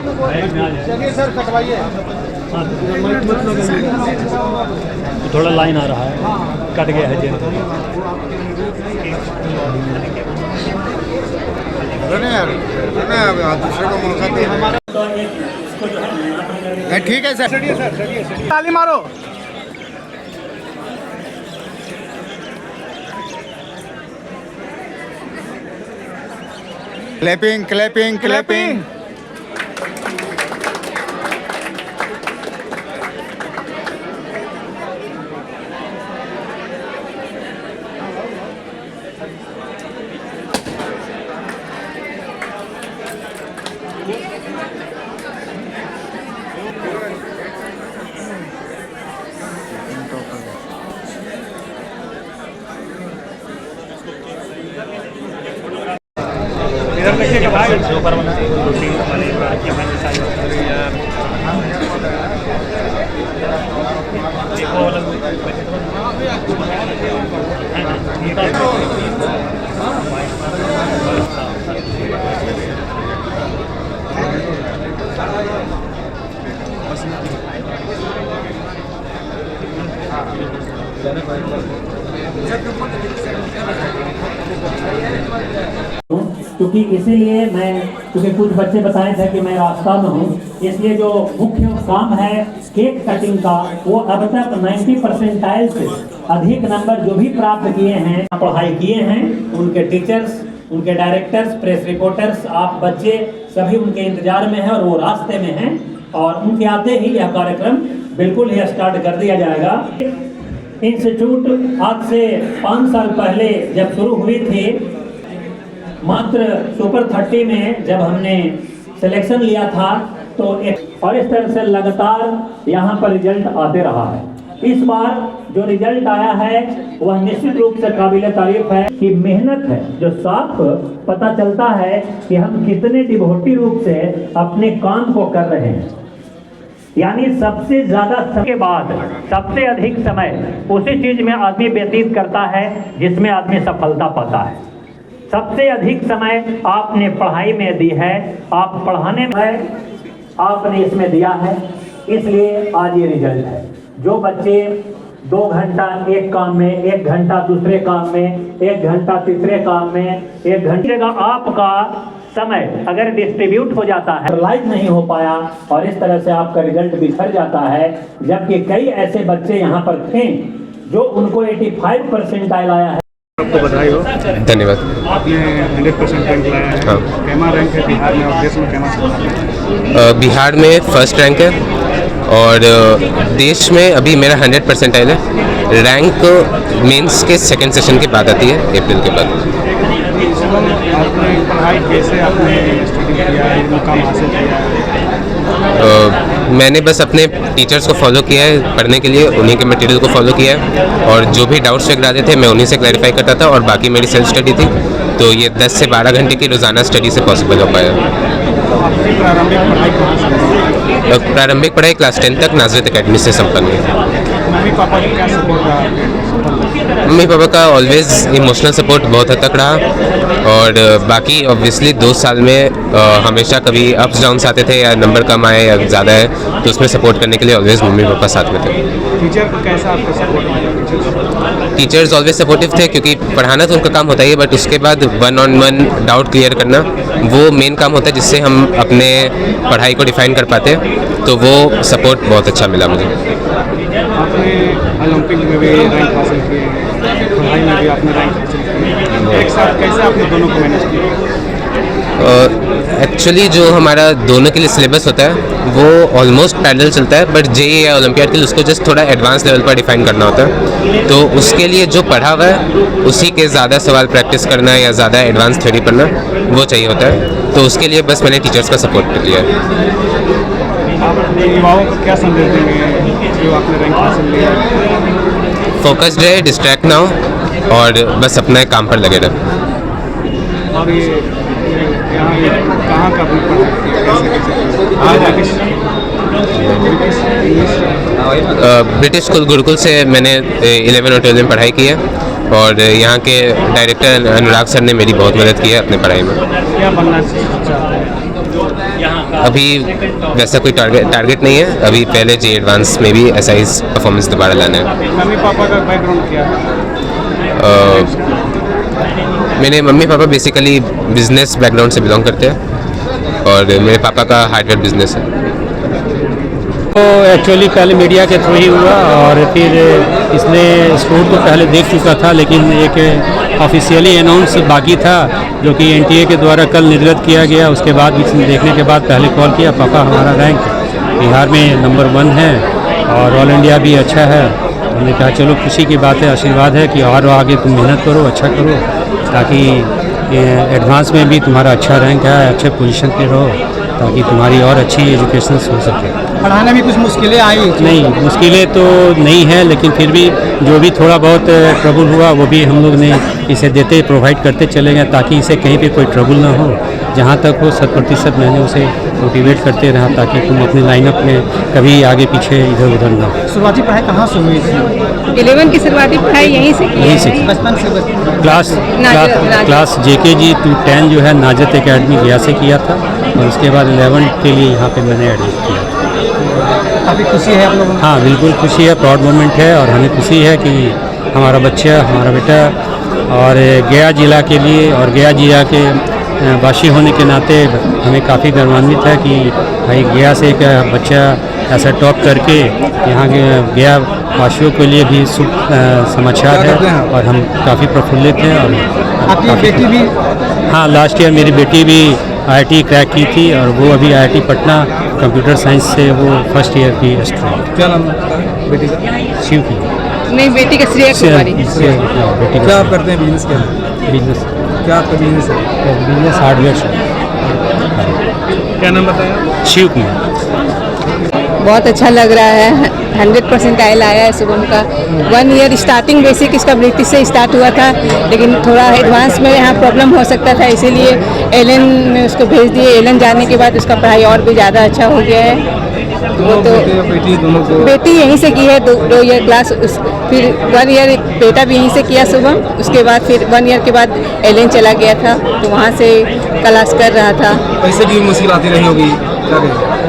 चलिए सर कटवाइए। थोड़ा लाइन आ रहा है, कट गया है जेल। दूसरे को मौका दे। ठीक है सर, ताली मारो। Clapping clapping clapping. इधर देखिएगा भाई, ऊपर बना रोटी बनी की मैंने सारी देखो वाला क्योंकि इसीलिए क्योंकि कुछ बच्चे बताए थे कि मैं रास्ता में हूँ, इसलिए जो मुख्य काम है केक कटिंग का, वो अब तक 90% से अधिक नंबर जो भी प्राप्त किए हैं, पढ़ाई किए हैं, उनके टीचर्स, उनके डायरेक्टर्स, प्रेस रिपोर्टर्स, आप बच्चे सभी उनके इंतजार में हैं और वो रास्ते में हैं। और उनके आते ही यह कार्यक्रम बिल्कुल ही स्टार्ट कर दिया जाएगा। इंस्टीट्यूट आज से 5 साल पहले जब शुरू हुई थी, मात्र सुपर 30 में जब हमने सिलेक्शन लिया था, तो और इस तरह से लगातार यहाँ पर रिजल्ट आते रहा है। इस बार जो रिजल्ट आया है वह निश्चित रूप से काबिल तारीफ है कि मेहनत है, जो साफ पता चलता है कि हम कितने डिवोटी रूप से अपने काम को कर रहे हैं। यानी सबसे ज्यादा समय के बाद सबसे अधिक समय उसी चीज में आदमी व्यतीत करता है जिसमें आदमी सफलता पाता है। सबसे अधिक समय आपने पढ़ाई में दी है, आप पढ़ाने में आपने इसमें दिया है, इसलिए आज ये रिजल्ट है। जो बच्चे 2 घंटा एक काम में, 1 घंटा दूसरे काम में, 1 घंटा तीसरे काम में, 1 घंटे का आपका समय अगर डिस्ट्रीब्यूट हो जाता है, लाइव नहीं हो पाया और इस तरह से आपका रिजल्ट बिखर जाता है। जबकि कई ऐसे बच्चे यहाँ पर थे जो उनको 85% आया है। आपको बधाई हो। धन्यवाद। आपने 100% रैंक लाया है। हाँ। कैमा रैंक है बिहार में और देश में कैमा चल रहा है? बिहार में फर्स्ट रैंक है और देश में अभी मेरा 100 परसेंटाइल है। रैंक मेंस के सेकंड सेशन के बाद आती है, अप्रैल के बाद। आपने पढ़ाई कैसे आपने स्टडी किया है, मुकाम हासिल किया है? मैंने बस अपने टीचर्स को फॉलो किया है पढ़ने के लिए, उन्हीं के मटेरियल को फॉलो किया है और जो भी डाउट्स वगैरह आते थे मैं उन्हीं से क्लैरिफाई करता था और बाकी मेरी सेल्फ स्टडी थी, तो ये 10 से 12 घंटे की रोज़ाना स्टडी से पॉसिबल हो पाया। प्रारंभिक पढ़ाई क्लास 10 तक नाजरत एकेडमी से संपन्न हुई। मम्मी पापा की क्या सपोर्ट रहा? मम्मी पापा का ऑलवेज इमोशनल सपोर्ट बहुत हद तक रहा और बाकी ऑब्वियसली 2 साल में हमेशा कभी अप्स डाउन्स आते थे या नंबर कम आए या ज़्यादा है, तो उसमें सपोर्ट करने के लिए ऑलवेज मम्मी पापा साथ में थे। टीचर को कैसा आपका सपोर्ट मिला? टीचर्स ऑलवेज सपोर्टिव थे क्योंकि पढ़ाना तो उनका काम होता ही है, बट उसके बाद 1-on-1 डाउट क्लियर करना वो मेन काम होता है जिससे हम अपने पढ़ाई को डिफाइन कर पाते हैं, तो वो सपोर्ट बहुत अच्छा मिला मुझे। आपने ओलंपिक में भी रैंक हासिल किए, पढ़ाई में भी आपने रैंक हासिल किए, एक साथ कैसे आपने दोनों को मैनेज किया? एक्चुअली जो हमारा दोनों के लिए सिलेबस होता है वो ऑलमोस्ट पैरेलल चलता है, बट जेईई या ओलंपियाड के लिए उसको जस्ट थोड़ा एडवांस लेवल पर डिफाइन करना होता है, तो उसके लिए जो पढ़ा हुआ है उसी के ज़्यादा सवाल प्रैक्टिस करना या ज़्यादा एडवांस थ्योरी पढ़ना वो चाहिए होता है, तो उसके लिए बस मैंने टीचर्स का सपोर्ट कर लिया है। आप अपने युवाओं को क्या संदेश देंगे जो आपने रैंक हासिल लिया? फोकस्ड रहे, डिस्ट्रैक्ट ना हो और बस अपने काम पर लगे रहे। और ये यहाँ कहाँ का आपने पढ़ाई ब्रिटिश स्कूल गुरुकुल से मैंने 11 और 12 में पढ़ाई की है और यहाँ के डायरेक्टर अनुराग सर ने मेरी बहुत मदद की है अपने पढ़ाई में। क्या बनना चाहते हैं? अभी वैसा कोई टारगेट नहीं है। अभी पहले जे एडवांस में भी ऐसा ही परफॉर्मेंस दोबारा लाना है। मम्मी पापा का बैकग्राउंड क्या है? मेरे mummy papa basically business background से बिलोंग करते हैं और मेरे पापा का हार्डवेयर बिजनेस है। तो एक्चुअली पहले मीडिया के थ्रू ही हुआ और फिर इसने स्टोर तो पहले देख चुका था, लेकिन एक ऑफिशियली अनाउंस बाकी था जो कि एनटीए के द्वारा कल निर्गत किया गया। उसके बाद इसने देखने के बाद पहले कॉल किया, पापा हमारा रैंक बिहार में नंबर 1 है और ऑल इंडिया भी अच्छा है। हमने कहा चलो खुशी की बात है, आशीर्वाद है कि और आगे तुम मेहनत करो, अच्छा करो, ताकि एडवांस में भी तुम्हारा अच्छा रैंक है, अच्छे पोजीशन पे रहो, ताकि तुम्हारी और अच्छी एजुकेशन हो सके। पढ़ाने में कुछ मुश्किलें आई? नहीं, मुश्किलें तो नहीं है, लेकिन फिर भी जो भी थोड़ा बहुत ट्रबल हुआ वो भी हम लोग ने इसे देते प्रोवाइड करते चले गए, ताकि इसे कहीं पे कोई ट्रबल ना हो। जहाँ तक हो 100% मैंने उसे मोटिवेट करते रहा, ताकि तुम अपने लाइनअप में कभी आगे पीछे इधर उधर ना हो। शुरुआती पढ़ाई कहाँ से हुई थी? 11 की शुरुआती पढ़ाई यहीं से की यहीं से है। बचपन से क्लास JKG to 10 जो है नाजत एकेडमी गया से किया था और उसके बाद 11 के लिए यहाँ पे मैंने एडमिट किया था। काफ़ी खुशी है आप लोगों को? हाँ बिल्कुल खुशी है, प्राउड मोमेंट है और हमें खुशी है कि हमारा बच्चा, हमारा बेटा और गया जिला के लिए और गया जिला के वासी होने के नाते हमें काफ़ी गर्वान्वित है कि भाई गया से एक बच्चा ऐसा टॉप करके यहाँ के गया वासियों के लिए भी शुभ समाचार है और हम काफ़ी प्रफुल्लित हैं। और आपकी बेटी भी? हाँ, लास्ट ईयर मेरी बेटी भी IIT क्रैक की थी और वो अभी IIT पटना कंप्यूटर साइंस से वो फर्स्ट ईयर की स्टूडेंट। क्या नाम है बेटी का? शिव की नहीं, बेटी का श्रेया कुमारी। बेटी क्या आप करते हैं बिजनेस के? बिजनेस क्या आपका बिजनेस है? बिजनेस हार्डवेयर से। क्या नाम बताया? शिव कुमार। बहुत अच्छा लग रहा है, 100% आयल आया है शुभम का। 1 ईयर स्टार्टिंग बेसिक इसका ब्रिटिश से स्टार्ट हुआ था, लेकिन थोड़ा एडवांस में यहाँ प्रॉब्लम हो सकता था, इसीलिए एलन में उसको भेज दिए। एलन जाने के बाद उसका पढ़ाई और भी ज़्यादा अच्छा हो गया है। वो तो बेटी दोनों को? बेटी यहीं से की है 2 ईयर क्लास, फिर 1 ईयर एक बेटा भी यहीं से किया शुभम। उसके बाद फिर 1 ईयर के बाद एलन चला गया था, तो वहाँ से क्लास कर रहा था। पैसे की मुश्किल आती रही होगी?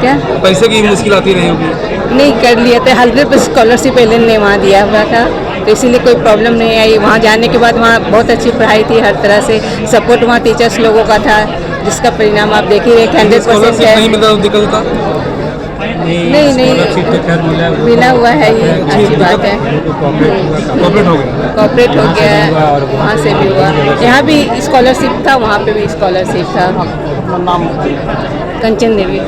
क्या पैसे की मुश्किल आती रही होगी? नहीं, कर लिया था। 100% स्कॉलरशिप एलन ने वहाँ दिया हुआ था, तो इसीलिए कोई प्रॉब्लम नहीं आई। वहाँ जाने के बाद वहाँ बहुत अच्छी पढ़ाई थी, हर तरह से सपोर्ट वहाँ टीचर्स लोगों का था, जिसका परिणाम आप देख ही रहे 100% है। नहीं मिलता तो दिक्कत होता? नहीं मिला हुआ है, ये अच्छी बात है। कॉर्पोरेट हो गया? कॉर्पोरेट हो गया है, वहाँ से भी हुआ। यहाँ भी स्कॉलरशिप था, वहाँ पे भी स्कॉलरशिप था। कंचन देवी।